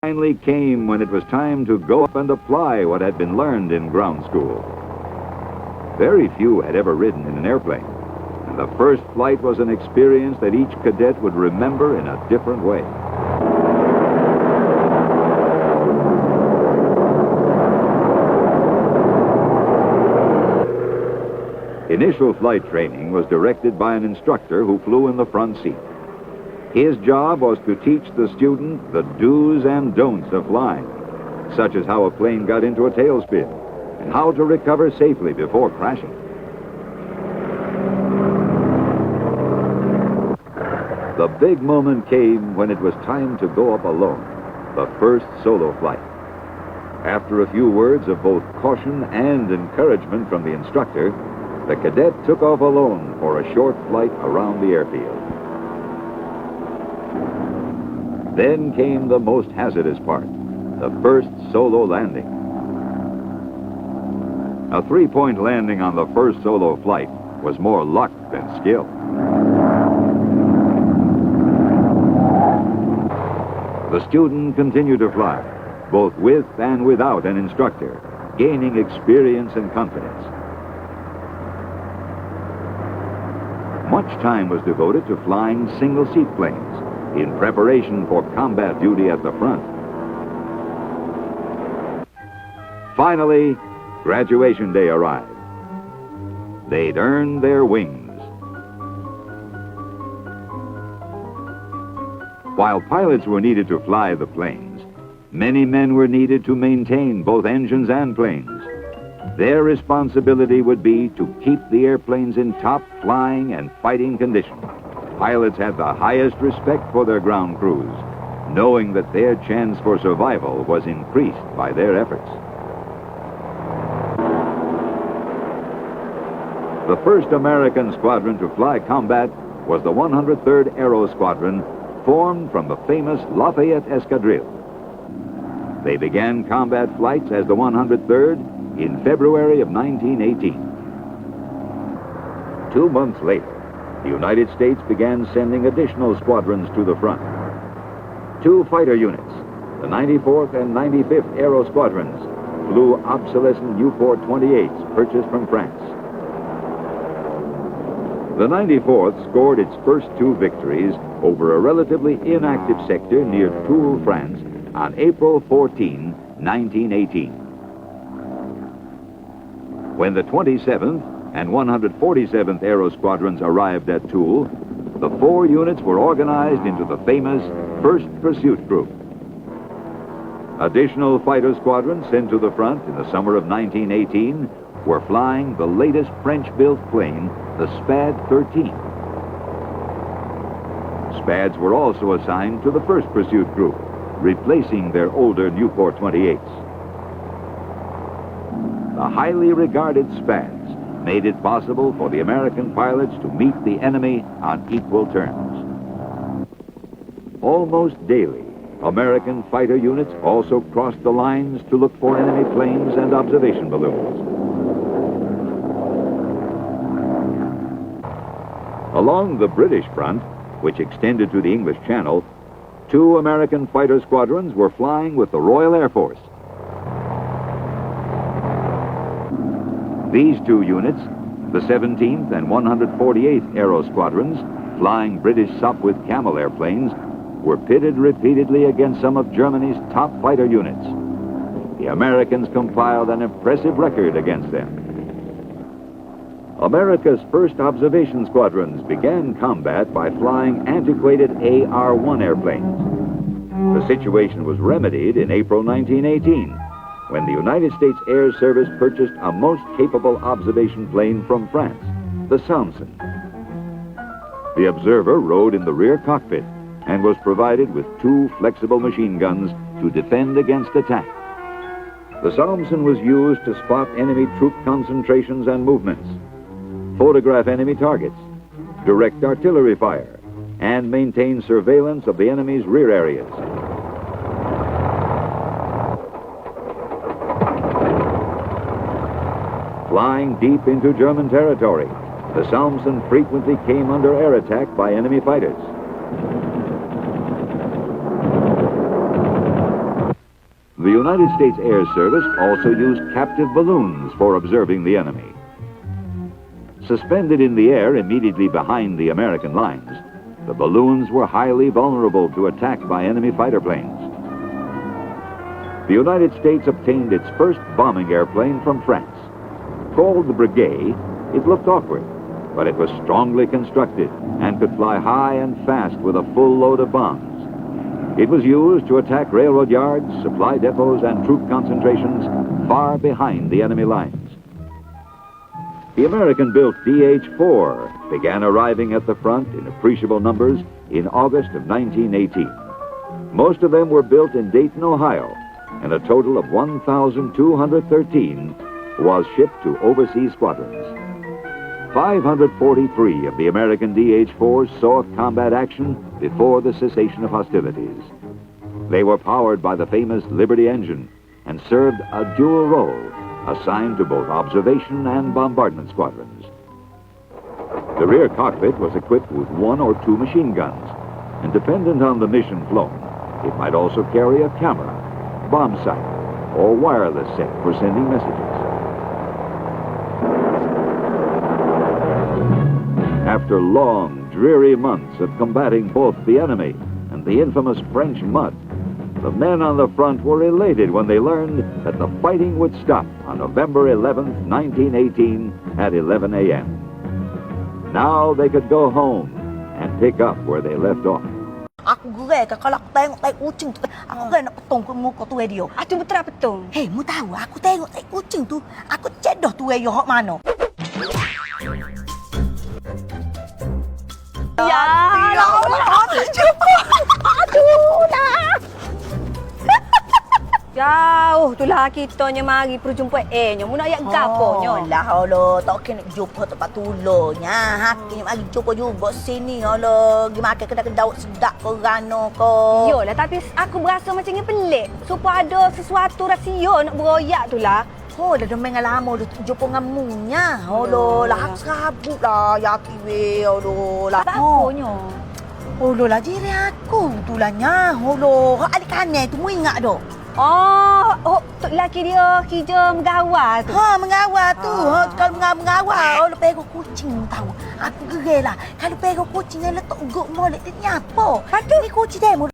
Finally came when it was time to go up and apply what had been learned in ground school. Very few had ever ridden in an airplane, and the first flight was an experience that each cadet would remember in a different way. Initial flight training was directed by an instructor who flew in the front seat. His job was to teach the student the do's and don'ts of flying, such as how a plane got into a tailspin and how to recover safely before crashing. The big moment came when it was time to go up alone, the first solo flight. After a few words of both caution and encouragement from the instructor, the cadet took off alone for a short flight around the airfield. Then came the most hazardous part, the first solo landing. A three-point landing on the first solo flight was more luck than skill. The student continued to fly, both with and without an instructor, gaining experience and confidence. Much time was devoted to flying single-seat planes in preparation for combat duty at the front. Finally, graduation day arrived. They'd earned their wings. While pilots were needed to fly the planes, many men were needed to maintain both engines and planes. Their responsibility would be to keep the airplanes in top flying and fighting condition. Pilots had the highest respect for their ground crews, knowing that their chance for survival was increased by their efforts. The first American squadron to fly combat was the 103rd Aero Squadron, formed from the famous Lafayette Escadrille. They began combat flights as the 103rd in February of 1918. 2 months later, the United States began sending additional squadrons to the front. 2 fighter units, the 94th and 95th Aero Squadrons, flew obsolescent Nieuport 28s purchased from France. The 94th scored its first 2 victories over a relatively inactive sector near Toul, France, on April 14, 1918. When the 27th and 147th Aero Squadrons arrived at Toul, the 4 units were organized into the famous 1st Pursuit Group. Additional fighter squadrons sent to the front in the summer of 1918 were flying the latest French-built plane, the SPAD 13. SPADs were also assigned to the 1st Pursuit Group, replacing their older Nieuport 28s. The highly regarded SPADs made it possible for the American pilots to meet the enemy on equal terms. Almost daily, American fighter units also crossed the lines to look for enemy planes and observation balloons. Along the British front, which extended to the English Channel, 2 American fighter squadrons were flying with the Royal Air Force. These 2 units, the 17th and 148th Aero Squadrons, flying British Sopwith Camel airplanes, were pitted repeatedly against some of Germany's top fighter units. The Americans compiled an impressive record against them. America's first observation squadrons began combat by flying antiquated AR-1 airplanes. The situation was remedied in April 1918, when the United States Air Service purchased a most capable observation plane from France, the Salmson. The observer rode in the rear cockpit and was provided with 2 flexible machine guns to defend against attack. The Salmson was used to spot enemy troop concentrations and movements, photograph enemy targets, direct artillery fire, and maintain surveillance of the enemy's rear areas. Flying deep into German territory, the Salmson frequently came under air attack by enemy fighters. The United States Air Service also used captive balloons for observing the enemy. Suspended in the air immediately behind the American lines, the balloons were highly vulnerable to attack by enemy fighter planes. The United States obtained its first bombing airplane from France. Called the Breguet, it looked awkward, but it was strongly constructed and could fly high and fast with a full load of bombs. It was used to attack railroad yards, supply depots, and troop concentrations far behind the enemy lines. The American-built DH-4 began arriving at the front in appreciable numbers in August of 1918. Most of them were built in Dayton, Ohio, and a total of 1,213 was shipped to overseas squadrons. 543 of the American DH-4s saw combat action before the cessation of hostilities. They were powered by the famous Liberty engine and served a dual role, assigned to both observation and bombardment squadrons. The rear cockpit was equipped with 1 or 2 machine guns, and dependent on the mission flown, it might also carry a camera, bomb sight, or wireless set for sending messages. After long, dreary months of combating both the enemy and the infamous French mud, the men on the front were elated when they learned that the fighting would stop on November 11, 1918 at 11 a.m. Now they could go home and pick up where they left off. Aku gerai kalau aku tengok tai kucing tu, aku gerai nak petong ke muka tu dia. Aduh betul petong. Hei, mu tahu aku tengok tai kucing tu, aku cedoh tu dia hok mana. Ya, Allah, cuba. Aduh, dah. jauh tu lah kitanya mari perjumpaan nya. Mu nak ayat gaponya. Lah Allah, tak kena jumpa tempat tulurnya. Haknya mari jumpa juga sini Allah. Gi makan kedai-kedai sedap ke rano ke. Yolah tapi aku berasa macam ni pelik. Supaya ada sesuatu rahsia nak beroyak tu lah. Oh, dah demeng lama dah jumpa dengan munya. Allah, lah aku serabut lah yakin we. Allah, lah. Apanya? Allah lah diri aku tu lah nya. Allah, hak adik kanan tu mu ingat dak? Oh, tu lelaki dia kerja mengawal tu. Ha, mengawal tu. Ha, kalau mengawal, Allah pegang kucing tahu. Aku gerai lah. Kalau pegang kucing yang letak gok molek dia ni apa? Patut ni kucing demo